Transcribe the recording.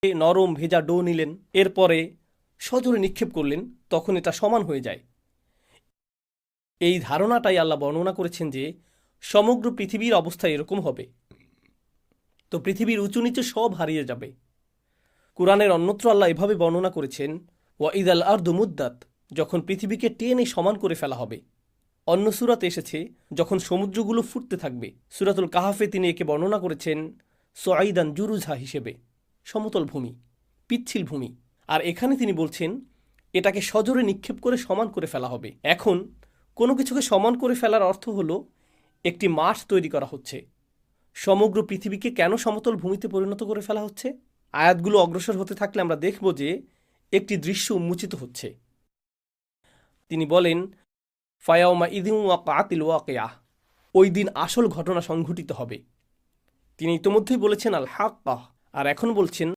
নরম ভেজা ডো নিলেন, এরপরে সজোরে নিক্ষেপ করলেন, তখন এটা সমান হয়ে যায়। এই ধারণাটাই আল্লাহ বর্ণনা করেছেন যে সমগ্র পৃথিবীর অবস্থা এরকম হবে। তো পৃথিবীর উঁচু নিচে সব হারিয়ে যাবে। কুরআনের অন্যত্র আল্লাহ এভাবে বর্ণনা করেছেন, ওয়াইদাল আরদু মুদ্দাত, যখন পৃথিবীকে টেনে সমান করে ফেলা হবে। অন্য সূরাতে এসেছে যখন সমুদ্রগুলো ফুটতে থাকবে। সূরাতুল কাহাফে তিনি একে বর্ণনা করেছেন সুআইদান জুরুজা হিসেবে, সমতল ভূমি, পিচ্ছিল ভূমি। আর এখানে তিনি বলছেন এটাকে সজোরে নিক্ষেপ করে সমান করে ফেলা হবে। এখন কোনো কিছুকে সমান করে ফেলার অর্থ হলো একটি মাঠ তৈরি করা হচ্ছে। সমগ্র পৃথিবীকে কেন সমতল ভূমিতে পরিণত করে ফেলা হচ্ছে? আয়াতগুলো অগ্রসর হতে থাকলে আমরা দেখব যে একটি দৃশ্য উন্মোচিত হচ্ছে। তিনি বলেন, ফায়াউমা ইদিন ওয়াকাতিল ওয়াকিয়াহ, ওই দিন আসল ঘটনা সংঘটিত হবে। তিনি ইতোমধ্যেই বলেছেন আল হাক্কাহ, আর এখন বলছেন